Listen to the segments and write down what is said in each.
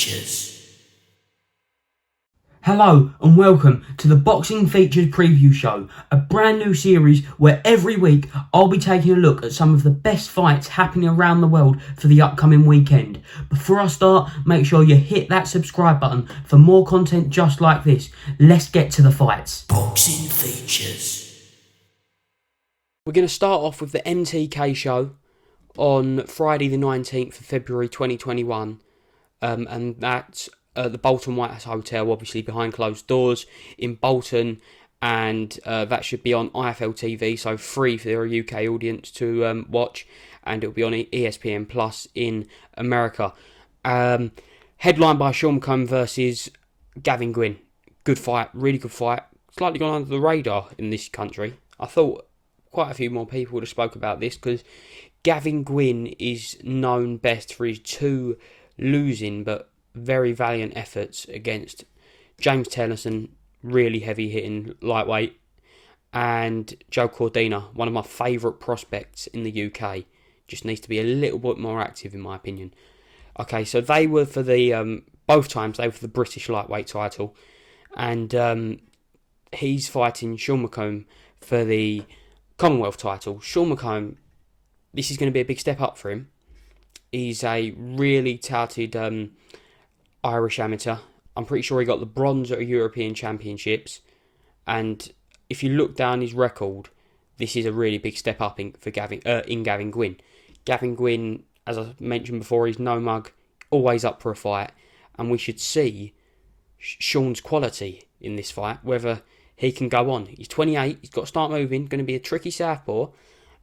Features. Hello and welcome to the Boxing Features Preview Show, a brand new series where every week I'll be taking a look at some of the best fights happening around the world for the upcoming weekend. Before I start, make sure you hit that subscribe button for more content just like this. Let's get to the fights. Boxing Features. We're going to start off with the MTK show on Friday the 19th of February 2021, and that's the Bolton White House Hotel, obviously behind closed doors in Bolton, and that should be on IFL TV, so free for their UK audience to watch, and it'll be on ESPN Plus in America. Headlined by Sean McComb versus GWYNNE. Good fight, really good fight. Slightly gone under the radar in this country. I thought quite a few more people would have spoke about this, because GWYNNE is known best for his two losing but very valiant efforts against James Tennyson, really heavy hitting lightweight, and Joe Cordina, one of my favourite prospects in the UK. Just needs to be a little bit more active in my opinion. Okay, so they were for the both times they were for the British lightweight title, and he's fighting Sean McComb for the Commonwealth title. Sean McComb, this is going to be a big step up for him. He's a really touted Irish amateur. I'm pretty sure he got the bronze at a European Championships, and if you look down his record, this is a really big step up in Gavin Gwynne. Gavin Gwynne, as I mentioned before, he's no mug, always up for a fight, and we should see Sean's quality in this fight, whether he can go on. He's 28, he's got to start moving, going to be a tricky southpaw,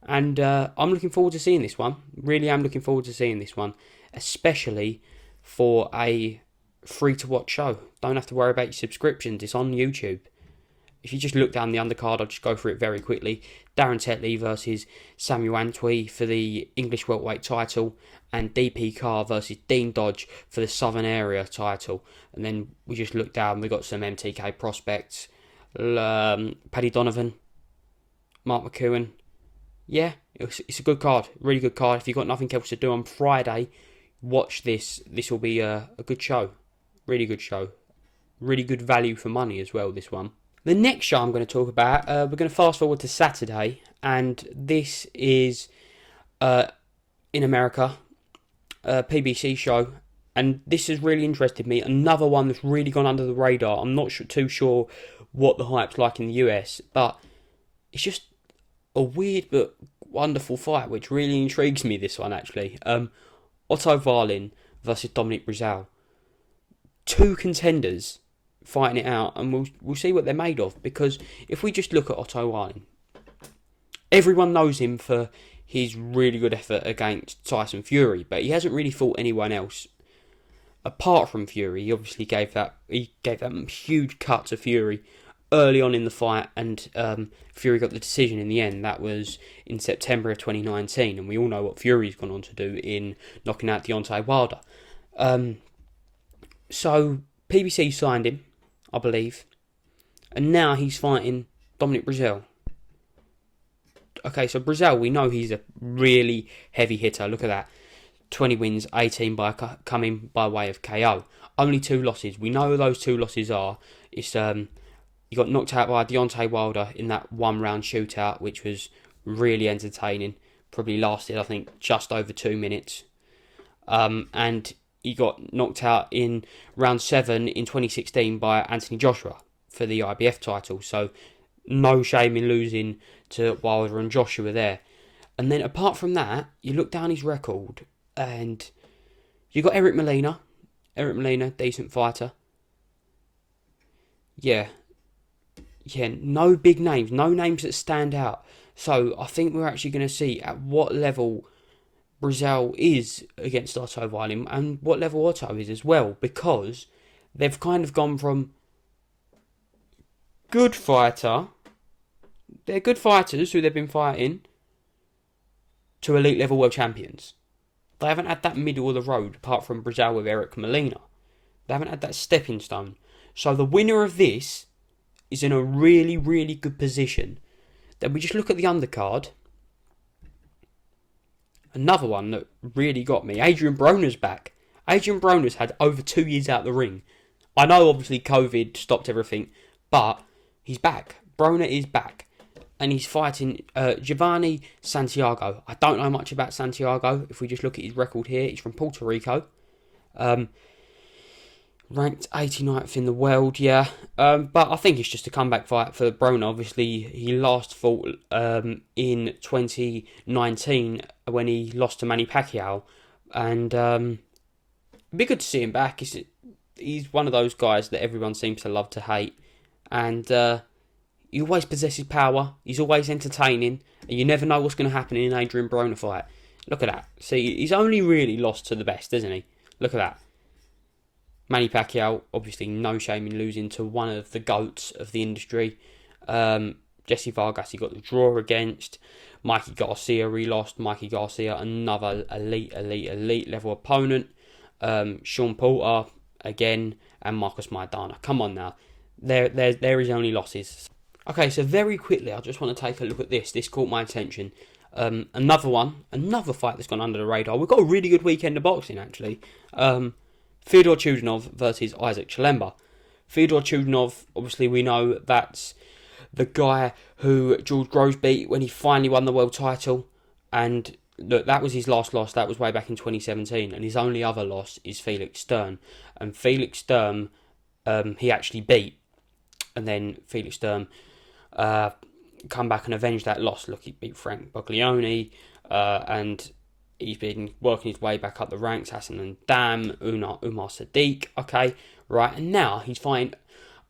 and I'm looking forward to seeing this one. Really am looking forward to seeing this one, especially for a free-to-watch show. Don't have to worry about your subscriptions, it's on YouTube. If you just look down the undercard, I'll just go through it very quickly. Darren Tetley versus Samuel Antoi for the English welterweight title, and DP Carr versus Dean Dodge for the Southern Area title. And then we just look down, we've got some MTK prospects. Paddy Donovan, Mark McEwen. Yeah, it's a good card, really good card. If you've got nothing else to do on Friday, watch this. This will be a good show. Really good show. Really good value for money as well, this one. The next show I'm going to talk about, we're going to fast forward to Saturday, and this is in America, a PBC show, and this has really interested me. Another one that's really gone under the radar. I'm not too sure what the hype's like in the US, but it's just a weird but wonderful fight, which really intrigues me, this one actually. Otto Violin versus Dominic Brazile. Two contenders fighting it out, and we'll see what they're made of, because if we just look at Otto Violin, everyone knows him for his really good effort against Tyson Fury, but he hasn't really fought anyone else apart from Fury. He obviously gave that huge cut to Fury early on in the fight, and Fury got the decision in the end. That was in September of 2019, and we all know what Fury's gone on to do in knocking out Deontay Wilder. So PBC signed him, I believe, and now he's fighting Dominic Brazil. Okay, so Brazil, we know he's a really heavy hitter. Look at that, 20 wins, 18 coming by way of KO. Only 2 losses. We know who those 2 losses are. It's he got knocked out by Deontay Wilder in that 1-round shootout, which was really entertaining. Probably lasted, I think, just over 2 minutes. And he got knocked out in round 7 in 2016 by Anthony Joshua for the IBF title. So no shame in losing to Wilder and Joshua there. And then apart from that, you look down his record, and you got Eric Molina, decent fighter. Yeah, no big names, no names that stand out. So I think we're actually going to see at what level Brazil is against Otto Violin, and what level Otto is as well, because they've kind of gone from good fighter, they're good fighters who they've been fighting, to elite level world champions. They haven't had that middle of the road apart from Brazil with Eric Molina. They haven't had that stepping stone. So the winner of this is in a really, really good position. Then we just look at the undercard. Another one that really got me. Adrian Broner's back. Adrian Broner's had over 2 years out of the ring. I know obviously COVID stopped everything, but he's back. Broner is back. And he's fighting GWYNNE Santiago. I don't know much about Santiago. If we just look at his record here, he's from Puerto Rico. Ranked 89th in the world, yeah. But I think it's just a comeback fight for Broner. Obviously, he last fought in 2019 when he lost to Manny Pacquiao. And it'd be good to see him back. He's one of those guys that everyone seems to love to hate. And he always possesses power. He's always entertaining. And you never know what's going to happen in an Adrian Broner fight. Look at that. See, he's only really lost to the best, isn't he? Look at that. Manny Pacquiao, obviously no shame in losing to one of the GOATs of the industry. Jesse Vargas, he got the draw against. Mikey Garcia, he lost. Mikey Garcia, another elite level opponent. Sean Porter, again. And Marcus Maidana. Come on now. There is only losses. Okay, so very quickly, I just want to take a look at this. This caught my attention. Another fight that's gone under the radar. We've got a really good weekend of boxing, actually. Fyodor Chudinov versus Isaac Chilemba. Fyodor Chudinov, obviously we know that's the guy who George Groves beat when he finally won the world title. And look, that was his last loss. That was way back in 2017. And his only other loss is Felix Sturm. And Felix Sturm, he actually beat. And then Felix Sturm come back and avenge that loss. Look, he beat Frank Buglioni, and he's been working his way back up the ranks. Hassan and Dam, Umar Sadiq. Okay, right, and now he's fighting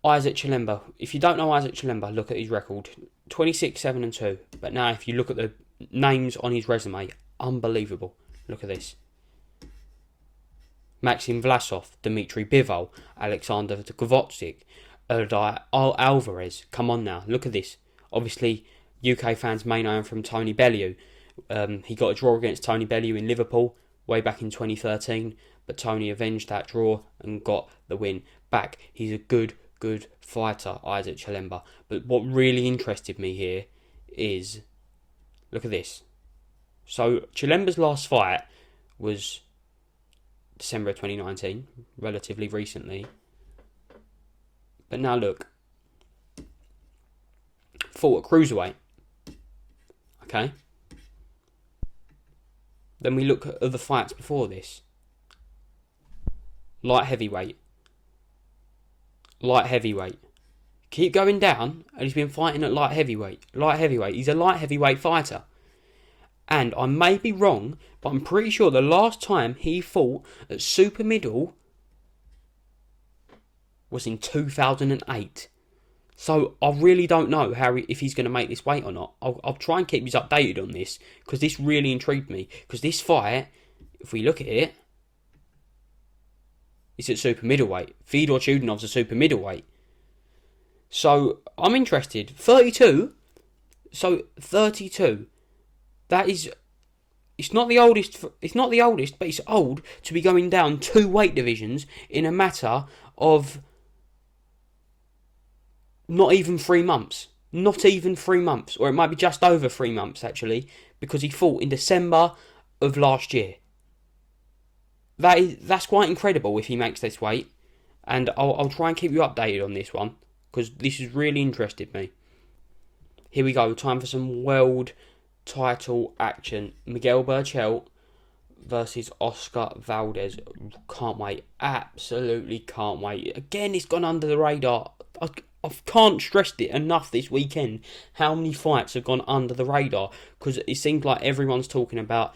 Isaac Chilemba. If you don't know Isaac Chilemba, look at his record: 26-7-2. But now, if you look at the names on his resume, unbelievable. Look at this: Maxim Vlasov, Dmitry Bivol, Alexander Dvorak, Erdai Alvarez. Come on now, look at this. Obviously, UK fans may know him from Tony Bellew. He got a draw against Tony Bellew in Liverpool way back in 2013, but Tony avenged that draw and got the win back. He's a good fighter, Isaac Chilemba. But what really interested me here is, look at this. So, Chilemba's last fight was December 2019, relatively recently. But now look, fought at cruiserweight. Okay. Then we look at other fights before this. Light heavyweight. Keep going down, and he's been fighting at light heavyweight. He's a light heavyweight fighter. And I may be wrong, but I'm pretty sure the last time he fought at super middle was in 2008. So I really don't know if he's going to make this weight or not. I'll try and keep you updated on this, because this really intrigued me. Because this fight, if we look at it, it's at super middleweight. Fyodor Chudinov's a super middleweight. So I'm interested. 32. So 32. That is. It's not the oldest. It's not the oldest, but it's old to be going down 2 weight divisions in a matter of not even 3 months. Not even 3 months. Or it might be just over 3 months, actually. Because he fought in December of last year. That's quite incredible if he makes this weight. And I'll try and keep you updated on this one, because this has really interested me. Here we go. Time for some world title action. Miguel Berchelt versus Oscar Valdez. Can't wait. Absolutely can't wait. Again, it's gone under the radar. I can't stress it enough this weekend how many fights have gone under the radar, because it seems like everyone's talking about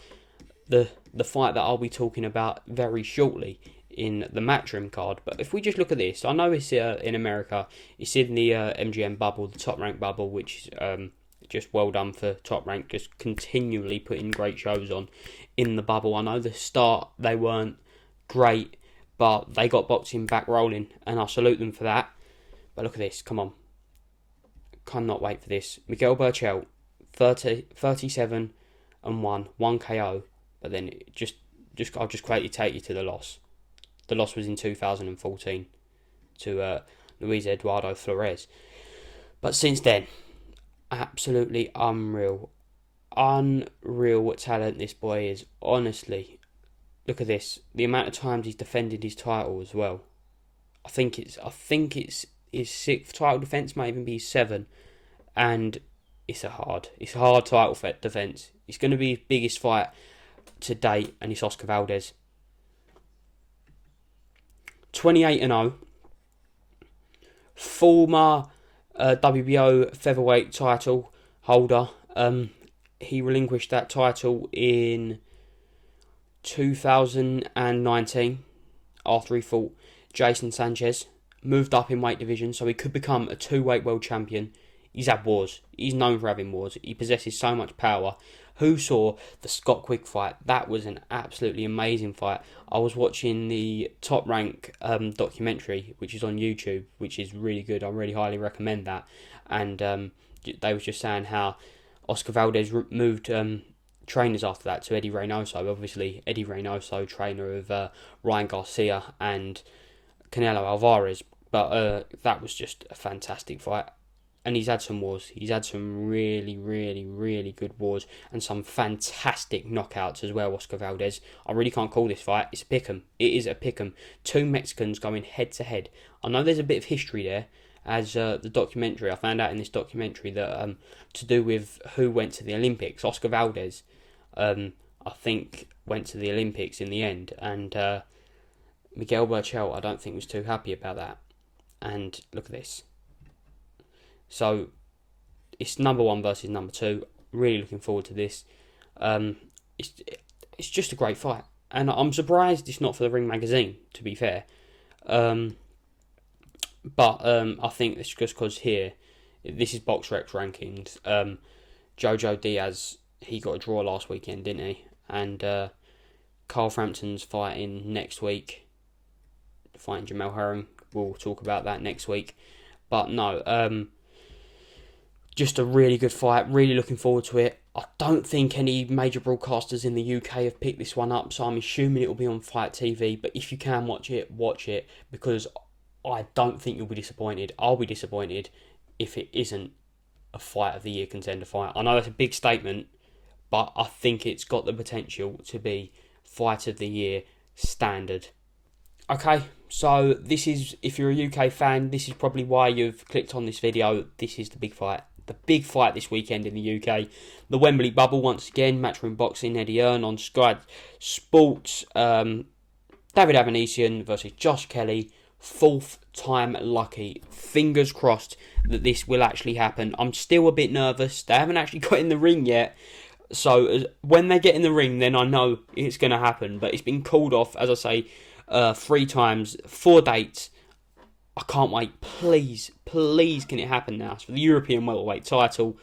the fight that I'll be talking about very shortly in the Matchroom card. But if we just look at this, I know it's in America, it's in the MGM bubble, the Top Rank bubble, which is just well done for Top Rank, just continually putting great shows on in the bubble. I know the start they weren't great, but they got boxing back rolling, and I salute them for that. But look at this, come on. Cannot wait for this. Miguel Berchelt, 37-1, 1 KO. But then I'll just quickly take you to the loss. The loss was in 2014 to Luis Eduardo Flores. But since then, absolutely unreal. Unreal what talent this boy is, honestly. look at this. The amount of times he's defended his title as well. I think it's his 6th title defence, might even be his 7th, and it's a hard title defence. It's going to be his biggest fight to date, and it's Oscar Valdez. 28-0. Former WBO featherweight title holder. He relinquished that title in 2019 after he fought Jason Sanchez. Moved up in weight division, so he could become a 2-weight world champion. He's had wars. He's known for having wars. He possesses so much power. Who saw the Scott Quick fight? That was an absolutely amazing fight. I was watching the Top Rank documentary, which is on YouTube, which is really good. I really highly recommend that. And they was just saying how Oscar Valdez moved trainers after that to Eddie Reynoso. Obviously, Eddie Reynoso, trainer of Ryan Garcia and Canelo Alvarez. But that was just a fantastic fight. And he's had some wars. He's had some really, really, really good wars and some fantastic knockouts as well, Oscar Valdez. I really can't call this fight. It's a pick'em. It is a pick'em. 2 Mexicans going head to head. I know there's a bit of history there, as the documentary, I found out in this documentary that to do with who went to the Olympics. Oscar Valdez, I think, went to the Olympics in the end. And Miguel Berchelt, I don't think, was too happy about that. And look at this. So, it's number 1 versus number 2. Really looking forward to this. It's just a great fight. And I'm surprised it's not for the Ring magazine, to be fair. But I think it's just because here, this is BoxRec rankings. Jojo Diaz, he got a draw last weekend, didn't he? And Carl Frampton's fighting next week. Fighting Jamel Herring. We'll talk about that next week. But no, just a really good fight. Really looking forward to it. I don't think any major broadcasters in the UK have picked this one up, so I'm assuming it will be on Fight TV. But if you can watch it, because I don't think you'll be disappointed. I'll be disappointed if it isn't a Fight of the Year contender fight. I know that's a big statement, but I think it's got the potential to be Fight of the Year standard. Okay, so this is, if you're a UK fan, this is probably why you've clicked on this video. This is the big fight. The big fight this weekend in the UK. The Wembley Bubble once again. Matchroom Boxing, Eddie Earn on Sky Sports. David Avanesyan versus Josh Kelly. 4th time lucky. Fingers crossed that this will actually happen. I'm still a bit nervous. They haven't actually got in the ring yet. So when they get in the ring, then I know it's going to happen. But it's been called off, as I say, 3 times, 4 dates. I can't wait. Please can it happen now? So for the European welterweight title,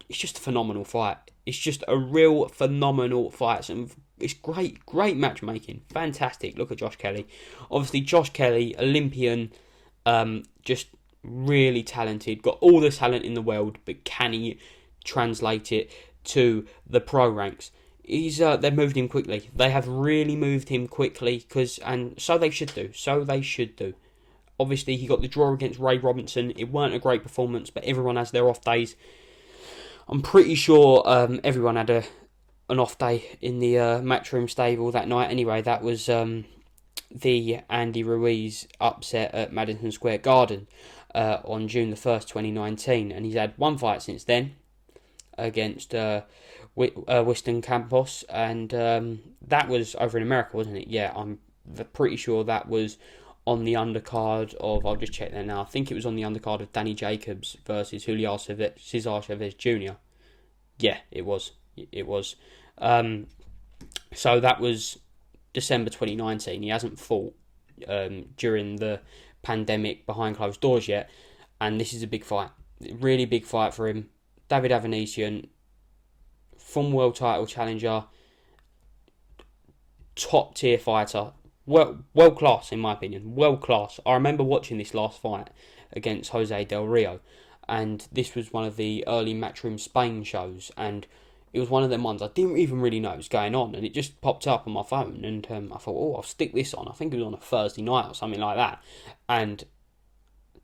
it's just a phenomenal fight. It's just a real phenomenal fight. It's great matchmaking. Fantastic. Look at Josh Kelly. Obviously, Josh Kelly, Olympian, just really talented. Got all the talent in the world, but can he translate it to the pro ranks? They've moved him quickly. They have really moved him quickly, and so they should do. Obviously, he got the draw against Ray Robinson. It weren't a great performance, but everyone has their off days. I'm pretty sure everyone had an off day in the Matchroom stable that night. Anyway, that was the Andy Ruiz upset at Madison Square Garden on June the 1st, 2019. And he's had 1 fight since then against Winston Campos. And that was over in America, wasn't it? Yeah, I'm pretty sure that was on the undercard of, I'll just check that now, I think it was on the undercard of Danny Jacobs versus Julio Cesar Chavez Jr. Yeah, it was. So that was December 2019. He hasn't fought during the pandemic behind closed doors yet, and this is a big fight. Really big fight for him. David Avanesyan, former world title challenger, top tier fighter. World class, in my opinion. World class. I remember watching this last fight against Jose Del Rio, and this was one of the early Matchroom Spain shows, and it was one of them ones I didn't even really know what was going on, and it just popped up on my phone, and I thought, I'll stick this on. I think it was on a Thursday night or something like that, and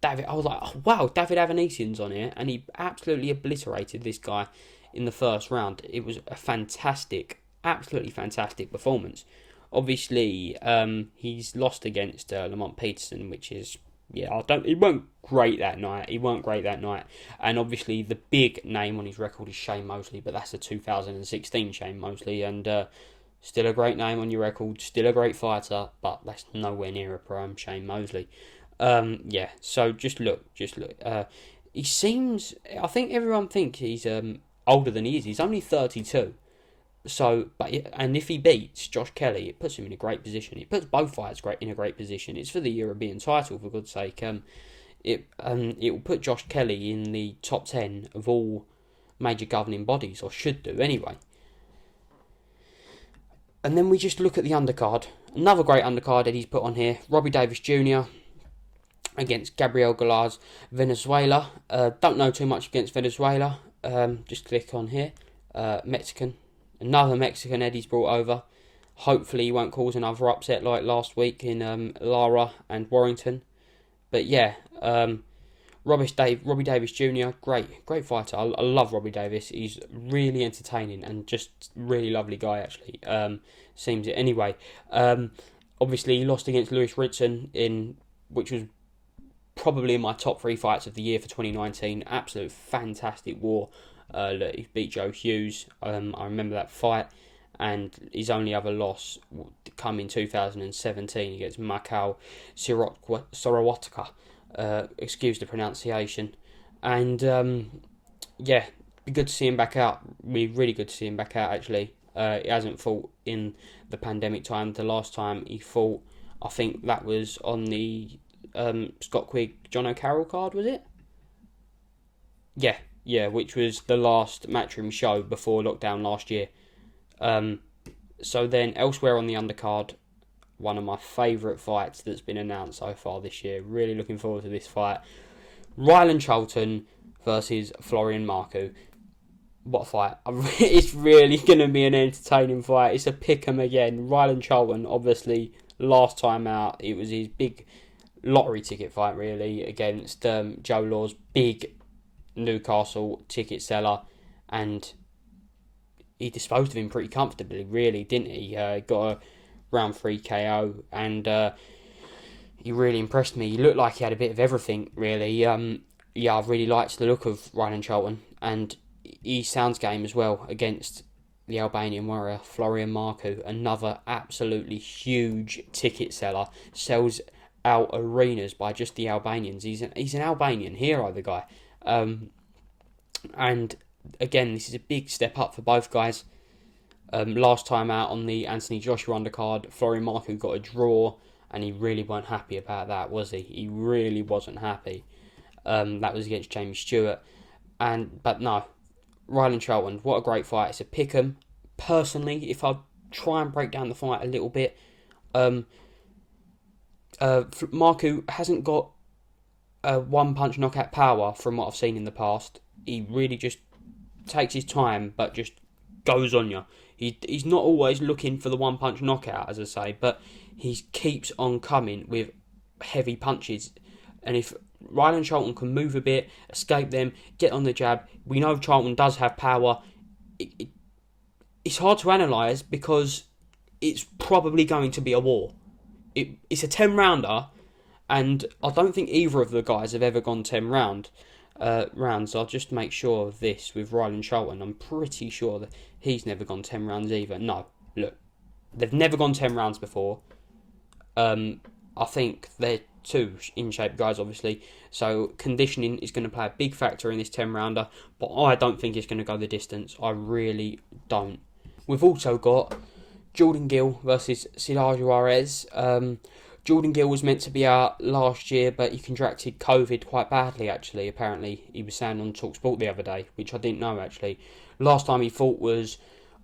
I was like, oh, wow, David Avanesyan's on here, and he absolutely obliterated this guy in the first round. It was a fantastic, absolutely fantastic performance. Obviously, he's lost against Lamont Peterson, which is, he weren't great that night. And obviously, the big name on his record is Shane Mosley, but that's a 2016 Shane Mosley, and still a great name on your record, still a great fighter, but that's nowhere near a prime Shane Mosley. So just look. He seems, I think everyone thinks he's older than he is. He's only 32. So, and if he beats Josh Kelly, it puts him in a great position. It puts both fighters in a great position. It's for the European title, for God's sake. It will put Josh Kelly in the top 10 of all major governing bodies, or should do anyway. And then we just look at the undercard. Another great undercard that he's put on here. Robbie Davis Jr. against Gabriel Galaz, Venezuela. Don't know too much against Venezuela. Just click on here. Mexican. Another Mexican Eddie's brought over. Hopefully he won't cause another upset like last week in Lara and Warrington. But yeah, Robbie Davis Jr., great fighter. I love Robbie Davis. He's really entertaining and just really lovely guy, actually. Seems it anyway. Obviously he lost against Lewis Ritson, which was probably in my top 3 fights of the year for 2019. Absolute fantastic war. He beat Joe Hughes. I remember that fight, and his only other loss come in 2017 against Makau Sorowatka. Excuse the pronunciation. And be good to see him back out. Really good to see him back out, actually. He hasn't fought in the pandemic time. The last time he fought, I think that was on the Scott Quigg John O'Carroll card, was it? Yeah, which was the last Matchroom show before lockdown last year. So then elsewhere on the undercard, one of my favourite fights that's been announced so far this year. Really looking forward to this fight. Rylan Charlton versus Florian MARKU. What a fight. It's really going to be an entertaining fight. It's a pick-em again. Rylan Charlton, obviously, last time out, it was his big lottery ticket fight, really, against Joe Law's big Newcastle ticket seller, and he disposed of him pretty comfortably, really, didn't he? Got a round 3 KO, and he really impressed me. He looked like he had a bit of everything, really. I really liked the look of Ryan Charlton, and he sounds game as well against the Albanian warrior Florian MARKU, another absolutely huge ticket seller, sells out arenas by just the Albanians. He's an Albanian hero, the guy. And again, this is a big step up for both guys. Last time out on the Anthony Joshua undercard, Florian MARKU got a draw, and he really weren't happy about that, was he? He really wasn't happy. That was against Jamie Stewart. But no, Rylan Charlton, what a great fight. It's a pick-em. Personally, if I try and break down the fight a little bit, MARKU hasn't got one-punch knockout power from what I've seen in the past. He really just takes his time, but just goes on you. He's not always looking for the one-punch knockout, as I say, but he keeps on coming with heavy punches. And if Rylan Charlton can move a bit, escape them, get on the jab, we know Charlton does have power. It's hard to analyse because it's probably going to be a war. It's a 10-rounder, and I don't think either of the guys have ever gone 10 rounds. I'll just make sure of this with Rylan Charlton. I'm pretty sure that he's never gone 10 rounds either. No, look, they've never gone 10 rounds before. I think they're two in-shape guys, obviously, so conditioning is going to play a big factor in this 10-rounder, but I don't think it's going to go the distance. I really don't. We've also got Jordan Gill versus Siddhar Juarez. Jordan Gill was meant to be out last year, but he contracted COVID quite badly, actually, apparently. He was saying on TalkSport the other day, which I didn't know, actually. Last time he fought was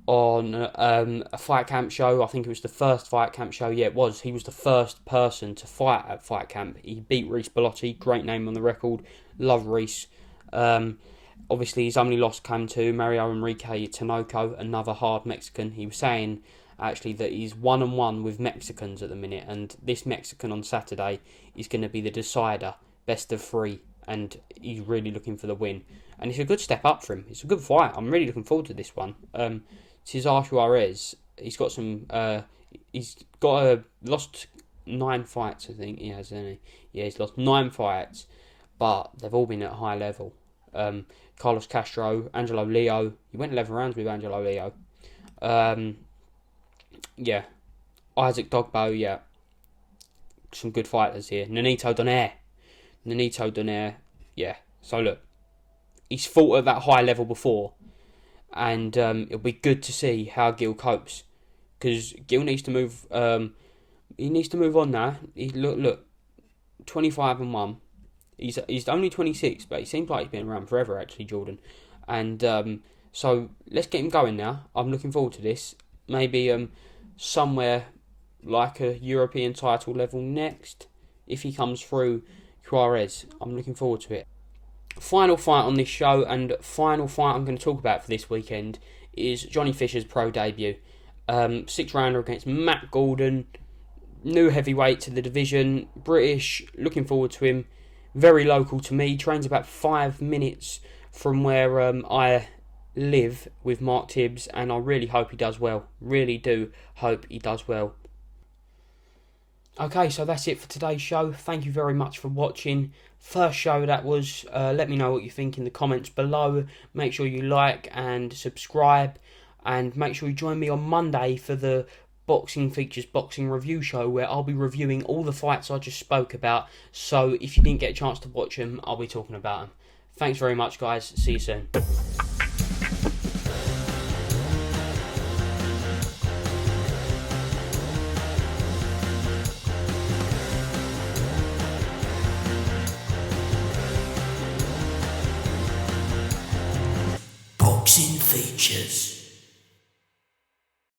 on a fight camp show. I think it was the first fight camp show. Yeah, it was. He was the first person to fight at fight camp. He beat Reece Bellotti. Great name on the record. Love Reece. Obviously, his only loss came to Mario Enrique Tinoco, another hard Mexican. He was saying, actually, that he's 1-1 with Mexicans at the minute, and this Mexican on Saturday is going to be the decider, best of 3, and he's really looking for the win. And it's a good step up for him. It's a good fight. I'm really looking forward to this one. Siddhar Juarez, he's got some He's lost 9 fights, I think he has, hasn't he? Yeah, he's lost 9 fights, but they've all been at a high level. Carlos Castro, Angelo Leo. He went 11 rounds with Angelo Leo. Yeah. Isaac Dogbo, yeah. Some good fighters here. Nonito Donaire, yeah. So look, he's fought at that high level before, and it'll be good to see how Gill copes, because Gill needs to move. He needs to move on now. Look, 25-1. He's only 26, but he seems like he's been around forever, actually, Jordan. And so let's get him going now. I'm looking forward to this. Maybe somewhere like a European title level next, if he comes through Juarez. I'm looking forward to it. Final fight on this show, and final fight I'm going to talk about for this weekend, is Johnny Fisher's pro debut. 6th rounder against Matt Gordon. New heavyweight to the division. British. Looking forward to him. Very local to me. Trains about 5 minutes from where I live with Mark Tibbs, and I really hope he does well. Really do hope he does well. Okay, so that's it for today's show. Thank you very much for watching. First show that was. Let me know what you think in the comments below. Make sure you like and subscribe, and make sure you join me on Monday for the Boxing Features Boxing Review show, where I'll be reviewing all the fights I just spoke about. So if you didn't get a chance to watch them, I'll be talking about them. Thanks very much, guys. See you soon. Boxing Features.